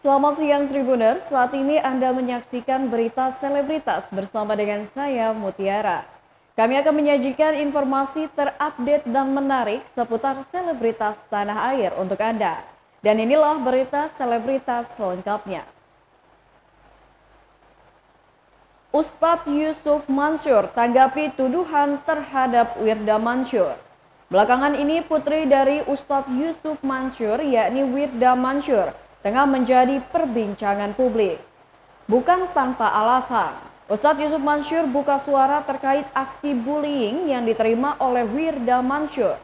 Selamat siang Tribuners, saat ini Anda menyaksikan berita selebritas bersama dengan saya Mutiara. Kami akan menyajikan informasi terupdate dan menarik seputar selebritas tanah air untuk Anda. Dan inilah berita selebritas selengkapnya. Ustadz Yusuf Mansur tanggapi tuduhan terhadap Wirda Mansur. Belakangan ini putri dari Ustadz Yusuf Mansur yakni Wirda Mansur tengah menjadi perbincangan publik. Bukan tanpa alasan, Ustadz Yusuf Mansur buka suara terkait aksi bullying yang diterima oleh Wirda Mansur.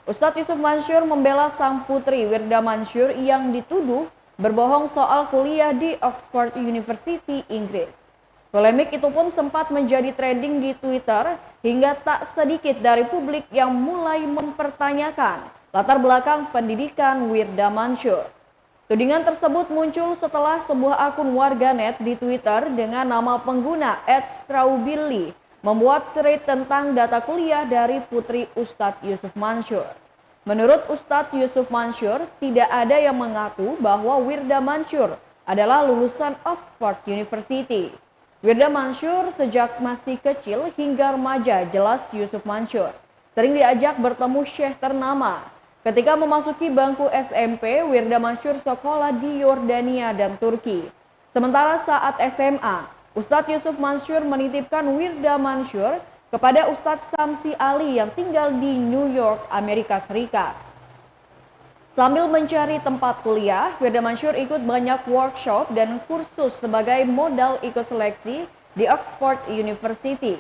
Ustadz Yusuf Mansur membela sang putri Wirda Mansur yang dituduh berbohong soal kuliah di Oxford University, Inggris. Polemik itu pun sempat menjadi trending di Twitter hingga tak sedikit dari publik yang mulai mempertanyakan latar belakang pendidikan Wirda Mansur. Tudingan tersebut muncul setelah sebuah akun warganet di Twitter dengan nama pengguna @strawbilly membuat thread tentang data kuliah dari putri Ustadz Yusuf Mansur. Menurut Ustadz Yusuf Mansur, tidak ada yang mengaku bahwa Wirda Mansur adalah lulusan Oxford University. Wirda Mansur sejak masih kecil hingga remaja, jelas Yusuf Mansur sering diajak bertemu syekh ternama. Ketika memasuki bangku SMP, Wirda Mansur sekolah di Yordania dan Turki. Sementara saat SMA, Ustadz Yusuf Mansur menitipkan Wirda Mansur kepada Ustadz Samsi Ali yang tinggal di New York, Amerika Serikat. Sambil mencari tempat kuliah, Wirda Mansur ikut banyak workshop dan kursus sebagai modal ikut seleksi di Oxford University.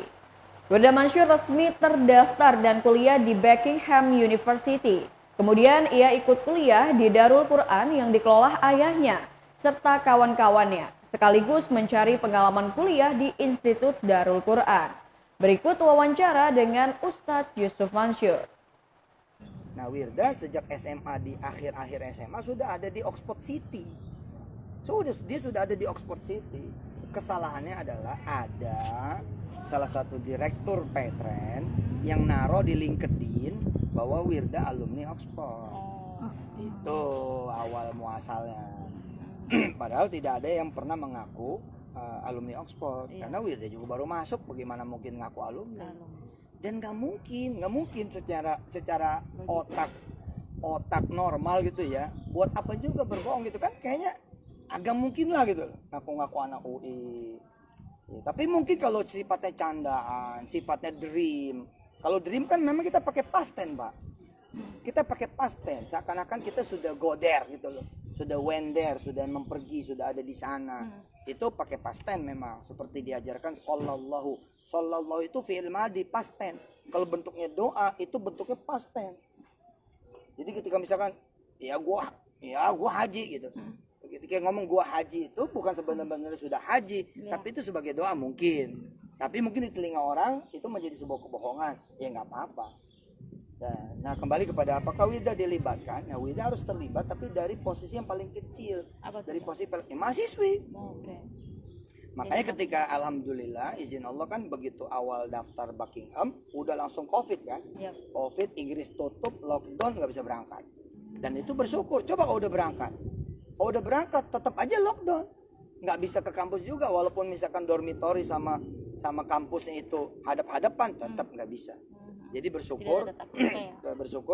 Wirda Mansur resmi terdaftar dan kuliah di Buckingham University. Kemudian ia ikut kuliah di Darul Quran yang dikelola ayahnya serta kawan-kawannya, sekaligus mencari pengalaman kuliah di Institut Darul Quran. Berikut wawancara dengan Ustadz Yusuf Mansur. Nah, Wirda sejak SMA, di akhir-akhir SMA sudah ada di Oxford City. Dia sudah ada di Oxford City. Kesalahannya adalah ada salah satu direktur Petren yang naruh di LinkedIn bahwa Wirda alumni Oxford. Itu awal muasalnya. Padahal tidak ada yang pernah mengaku alumni Oxford. Karena Wirda juga baru masuk, bagaimana mungkin ngaku alumni? Dan nggak mungkin secara otak normal gitu ya, buat apa juga berbohong gitu kan, kayaknya agak mungkin lah gitu, ngaku-ngaku anak UI ya, tapi mungkin kalau sifatnya candaan, sifatnya dream. Kalau dream kan memang kita pakai past tense, Pak, kita pakai past tense, seakan-akan kita sudah go there gitu loh, sudah went there, sudah mempergi, sudah ada di sana. Itu pakai past tense memang, seperti diajarkan sallallahu itu fi'il madhi past tense. Kalau bentuknya doa itu bentuknya past tense. Jadi ketika misalkan ya gua haji gitu. Ketika ngomong gua haji itu bukan sebenarnya sudah haji, tapi itu sebagai doa mungkin. Tapi mungkin di telinga orang itu menjadi sebuah kebohongan. Ya nggak apa-apa. Nah, kembali kepada apakah Wirda dilibatkan? Nah, Wirda harus terlibat, tapi dari posisi yang paling kecil. Dari posisi mahasiswi. Makanya ketika alhamdulillah izin Allah kan begitu awal daftar Buckingham udah langsung COVID kan. COVID, Inggris tutup, lockdown, nggak bisa berangkat. Dan itu bersyukur. Coba kalau udah berangkat tetap aja lockdown. Nggak bisa ke kampus juga, walaupun misalkan dormitory sama kampusnya itu hadap-hadapan, tetap nggak bisa. Jadi bersyukur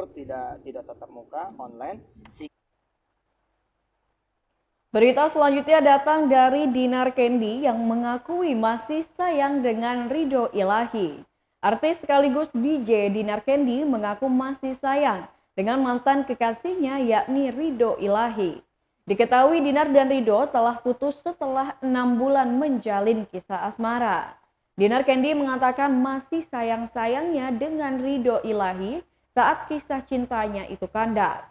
tidak tatap muka, online. Berita selanjutnya datang dari Dinar Kendi yang mengakui masih sayang dengan Ridho Ilahi. Artis sekaligus DJ Dinar Kendi mengaku masih sayang dengan mantan kekasihnya yakni Ridho Ilahi. Diketahui Dinar dan Ridho telah putus setelah 6 bulan menjalin kisah asmara. Dinar Kendi mengatakan masih sayang-sayangnya dengan Ridho Ilahi saat kisah cintanya itu kandas.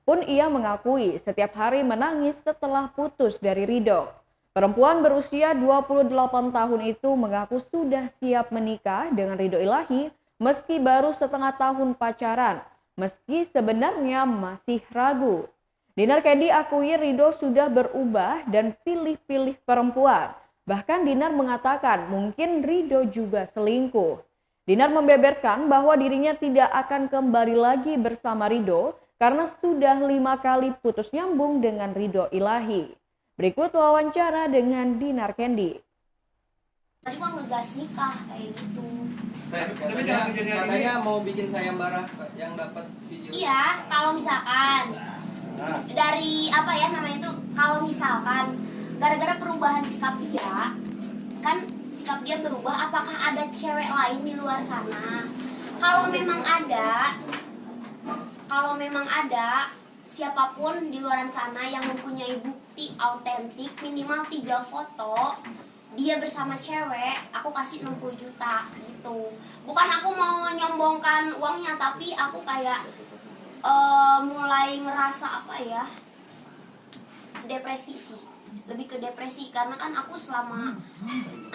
Pun ia mengakui setiap hari menangis setelah putus dari Ridho. Perempuan berusia 28 tahun itu mengaku sudah siap menikah dengan Ridho Ilahi meski baru setengah tahun pacaran, meski sebenarnya masih ragu. Dinar Kendi akui Ridho sudah berubah dan pilih-pilih perempuan. Bahkan Dinar mengatakan mungkin Ridho juga selingkuh. Dinar membeberkan bahwa dirinya tidak akan kembali lagi bersama Ridho karena sudah 5 kali putus nyambung dengan Ridho Ilahi. Berikut wawancara dengan Dinar Candy. Tadi mau ngegas nikah kayak gitu. Katanya mau bikin sayembara yang dapat video. Iya, kalau misalkan dari apa ya namanya itu, kalau misalkan gara-gara perubahan sikap dia, kan sikap dia berubah, apakah ada cewek lain di luar sana? Kalau memang ada siapapun di luar sana yang mempunyai bukti autentik minimal 3 foto dia bersama cewek, aku kasih 60 juta gitu. Bukan aku mau nyombongkan uangnya, tapi aku kayak mulai ngerasa apa ya, depresi sih, lebih ke depresi karena kan aku selama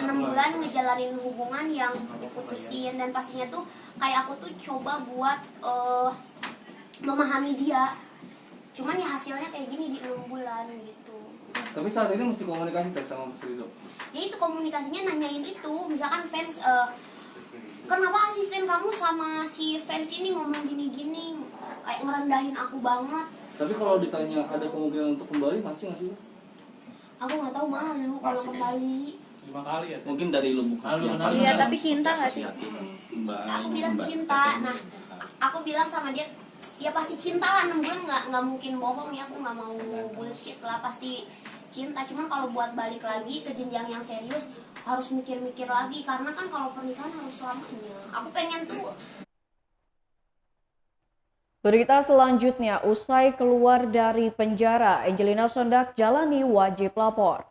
6 bulan ngejalanin hubungan yang diputusin, dan pastinya tuh kayak aku tuh coba buat memahami dia, cuman ya hasilnya kayak gini di 6 bulan gitu. Tapi saat ini mesti komunikasi sama Mas Ridho. Ya itu komunikasinya nanyain itu, misalkan fans kenapa asisten kamu sama si fans ini ngomong gini-gini, kayak ngerendahin aku banget. Tapi kalau ditanya ada kemungkinan untuk kembali, masih nggak sih? Aku nggak tahu, malu kalau kembali. 5 kali ya? Mungkin dari lubuk hati yang paling Iya, dalam. tapi cinta nggak sih? Aku bilang cinta. Nah, aku bilang sama dia, ya pasti cinta lah, 6 bulan nggak mungkin bohong ya, aku nggak mau bullshit lah, pasti cinta. Cuman kalau buat balik lagi ke jenjang yang serius harus mikir-mikir lagi, karena kan kalau pernikahan harus selamanya. Aku pengen tuh. Berita selanjutnya, usai keluar dari penjara, Angelina Sondak jalani wajib lapor.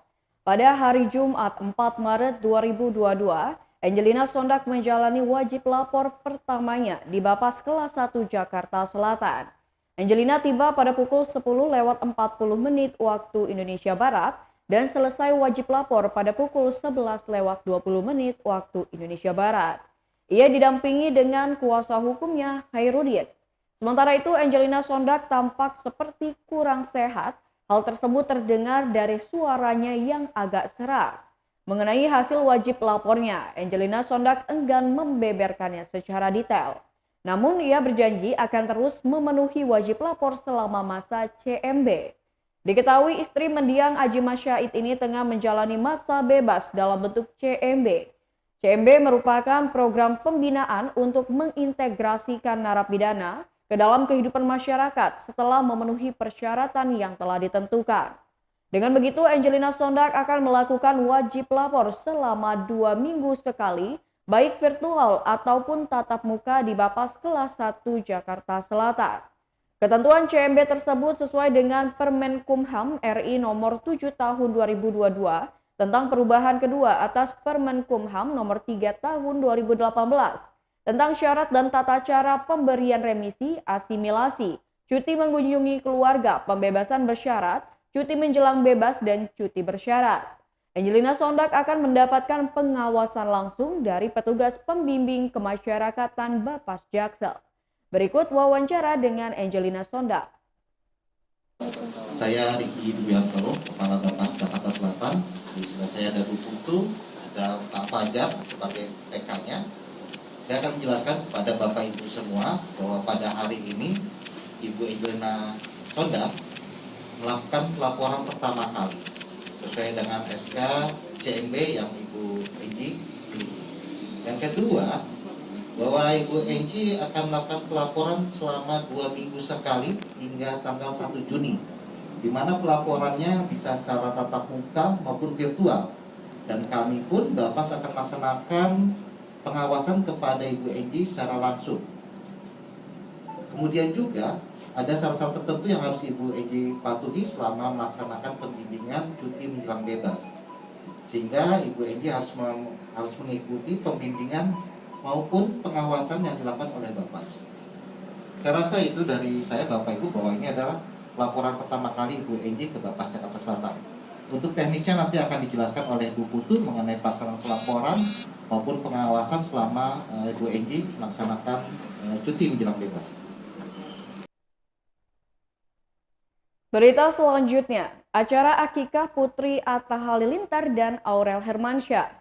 Pada hari Jumat 4 Maret 2022, Angelina Sondak menjalani wajib lapor pertamanya di Bapas Kelas 1 Jakarta Selatan. Angelina tiba pada pukul 10:40 waktu Indonesia Barat dan selesai wajib lapor pada pukul 11:20 waktu Indonesia Barat. Ia didampingi dengan kuasa hukumnya, Khairudin. Sementara itu, Angelina Sondak tampak seperti kurang sehat. Hal tersebut terdengar dari suaranya yang agak serak. Mengenai hasil wajib lapornya, Angelina Sondak enggan membeberkannya secara detail. Namun ia berjanji akan terus memenuhi wajib lapor selama masa CMB. Diketahui istri mendiang Adjie Masyaid ini tengah menjalani masa bebas dalam bentuk CMB. CMB merupakan program pembinaan untuk mengintegrasikan narapidana ke dalam kehidupan masyarakat setelah memenuhi persyaratan yang telah ditentukan. Dengan begitu, Angelina Sondak akan melakukan wajib lapor selama 2 minggu sekali, baik virtual ataupun tatap muka di Bapas Kelas 1 Jakarta Selatan. Ketentuan CMB tersebut sesuai dengan Permenkumham RI nomor 7 tahun 2022 tentang perubahan kedua atas Permenkumham nomor 3 tahun 2018 tentang syarat dan tata cara pemberian remisi, asimilasi, cuti mengunjungi keluarga, pembebasan bersyarat, cuti menjelang bebas, dan cuti bersyarat. Angelina Sondak akan mendapatkan pengawasan langsung dari petugas pembimbing kemasyarakatan Bapas Jaksel. Berikut wawancara dengan Angelina Sondak. Saya Riki Dubiantoro, Kepala Bapas Jakarta Selatan. Di sebelah saya ada Bu Putu, ada Pak Fajar sebagai PK-nya. Saya akan menjelaskan kepada Bapak Ibu semua bahwa pada hari ini Ibu Angelina Sondak melakukan pelaporan pertama kali sesuai dengan SK CMB yang Ibu Angie pilih. Yang kedua, bahwa Ibu Angie akan melakukan pelaporan selama 2 minggu sekali hingga tanggal 1 Juni, di mana pelaporannya bisa secara tatap muka maupun virtual. Dan kami pun Bapas akan melaksanakan pengawasan kepada Ibu Angie secara langsung. Kemudian juga ada syarat-syarat tertentu yang harus Ibu Angie patuhi selama melaksanakan pembimbingan cuti menjelang bebas. Sehingga Ibu Angie harus mengikuti pembimbingan maupun pengawasan yang dilakukan oleh Bapas. Saya rasa itu dari saya Bapak Ibu bahwa ini adalah laporan pertama kali Ibu Angie ke Bapas Jakarta Selatan. Untuk teknisnya nanti akan dijelaskan oleh Bu Putu mengenai pelaksanaan pelaporan maupun pengawasan selama Ibu Angie melaksanakan cuti menjelang bebas. Berita selanjutnya, acara akikah Putri Atta Halilintar dan Aurel Hermansyah.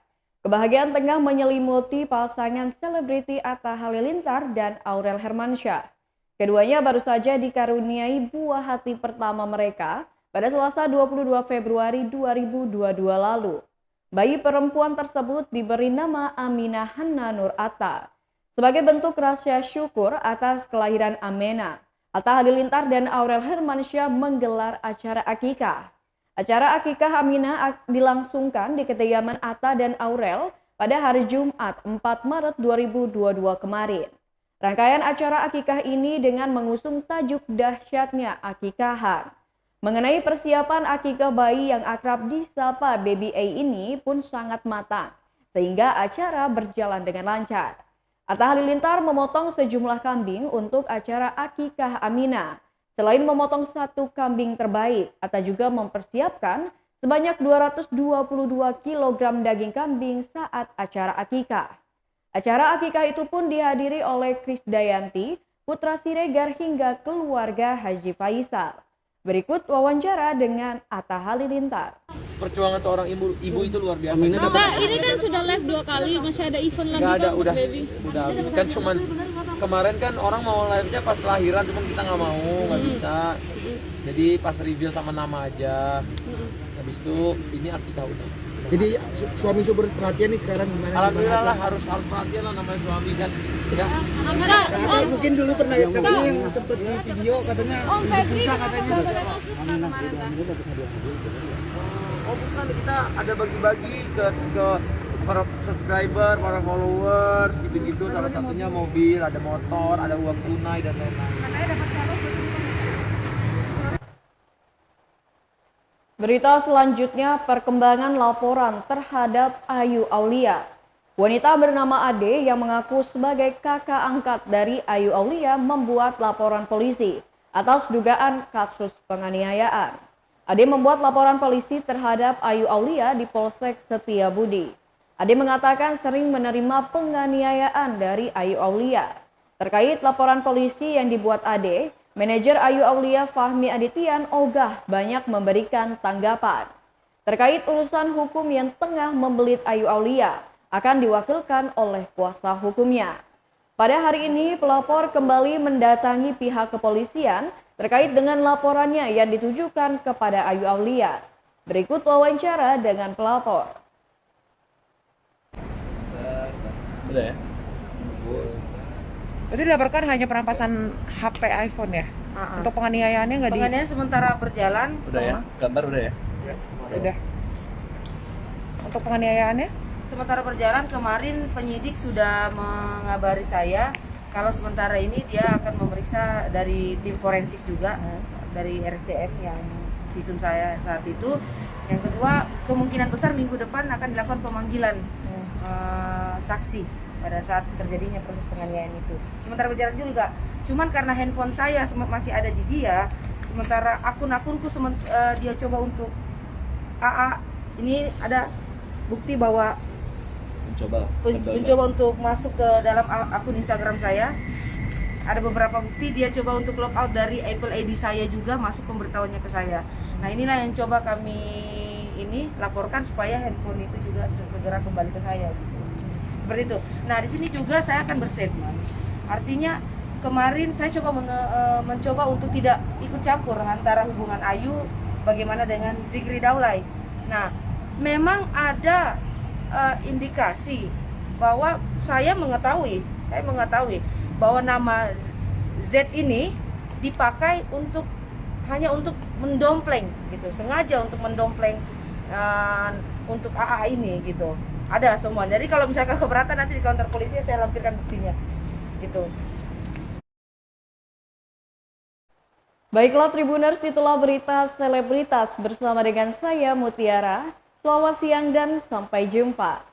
Kebahagiaan tengah menyelimuti pasangan selebriti Atta Halilintar dan Aurel Hermansyah. Keduanya baru saja dikaruniai buah hati pertama mereka pada Selasa 22 Februari 2022 lalu. Bayi perempuan tersebut diberi nama Aminah Hanna Nur Atta. Sebagai bentuk rasa syukur atas kelahiran Amena, Atta Halilintar dan Aurel Hermansyah menggelar acara akikah. Acara akikah Aminah dilangsungkan di kediaman Atta dan Aurel pada hari Jumat 4 Maret 2022 kemarin. Rangkaian acara akikah ini dengan mengusung tajuk dahsyatnya akikahan. Mengenai persiapan akikah bayi yang akrab disapa Baby A ini pun sangat matang, sehingga acara berjalan dengan lancar. Atta Halilintar memotong sejumlah kambing untuk acara akikah Aminah. Selain memotong 1 kambing terbaik, Atta juga mempersiapkan sebanyak 222 kg daging kambing saat acara akikah. Acara akikah itu pun dihadiri oleh Krisdayanti, Putra Siregar hingga keluarga Haji Faisal. Berikut wawancara dengan Atta Halilintar. Perjuangan seorang ibu itu luar biasa. Kak, ini kan sudah live 2 kali, masih ada event lagi Nggak ada, kan udah, baby? udah habis kan. Cuman kemarin kan orang mau live-nya pas lahiran, cuman kita nggak mau, nggak bisa. Jadi pas reveal sama nama aja. Habis itu ini akikah udah. Jadi suami super perhatian nih sekarang gimana? Alhamdulillah lah, harus perhatian lah namanya suami kan. Ya. Mungkin dulu pernah katanya yang sempet di video katanya susah katanya. Oh bukan, kita ada bagi-bagi ke para subscriber, para followers gitu-gitu. Salah satunya mobil, ada motor, ada uang tunai dan lain-lain. Berita selanjutnya, perkembangan laporan terhadap Ayu Aulia. Wanita bernama Ade yang mengaku sebagai kakak angkat dari Ayu Aulia membuat laporan polisi atas dugaan kasus penganiayaan. Ade membuat laporan polisi terhadap Ayu Aulia di Polsek Setiabudi. Ade mengatakan sering menerima penganiayaan dari Ayu Aulia. Terkait laporan polisi yang dibuat Ade, manajer Ayu Aulia Fahmi Adityan ogah banyak memberikan tanggapan. Terkait urusan hukum yang tengah membelit Ayu Aulia akan diwakilkan oleh kuasa hukumnya. Pada hari ini pelapor kembali mendatangi pihak kepolisian terkait dengan laporannya yang ditujukan kepada Ayu Aulia. Berikut wawancara dengan pelapor. Udah ya? Jadi dilaporkan hanya perampasan HP iPhone ya? Untuk penganiayaannya nggak di... Penganiayaan sementara berjalan. Udah ya? Gambar udah ya? Udah. Untuk penganiayaannya? Sementara berjalan, kemarin penyidik sudah mengabari saya kalau sementara ini dia akan memeriksa dari tim forensik juga, dari RCM yang visum saya saat itu. Yang kedua, kemungkinan besar minggu depan akan dilakukan pemanggilan saksi pada saat terjadinya proses penganiayaan itu. Sementara berjalan juga, cuman karena handphone saya masih ada di dia, sementara akun-akunku dia coba untuk AA, ini ada bukti bahwa mencoba untuk masuk ke dalam akun Instagram saya. Ada beberapa bukti dia coba untuk logout dari Apple ID saya juga, masuk pemberitahuannya ke saya. Nah inilah yang coba kami ini laporkan supaya handphone itu juga segera kembali ke saya gitu. Seperti itu. Nah di sini juga saya akan berstatement. Artinya kemarin saya mencoba untuk tidak ikut campur antara hubungan Ayu bagaimana dengan Zikri Daulay. Nah memang ada indikasi bahwa saya mengetahui bahwa nama Z ini dipakai hanya untuk mendompleng gitu, sengaja untuk mendompleng untuk AA ini gitu. Ada semua. Jadi kalau misalkan keberatan nanti di kantor polisi saya lampirkan buktinya gitu. Baiklah Tribuners, itulah berita selebritas bersama dengan saya Mutiara. Selamat siang dan sampai jumpa.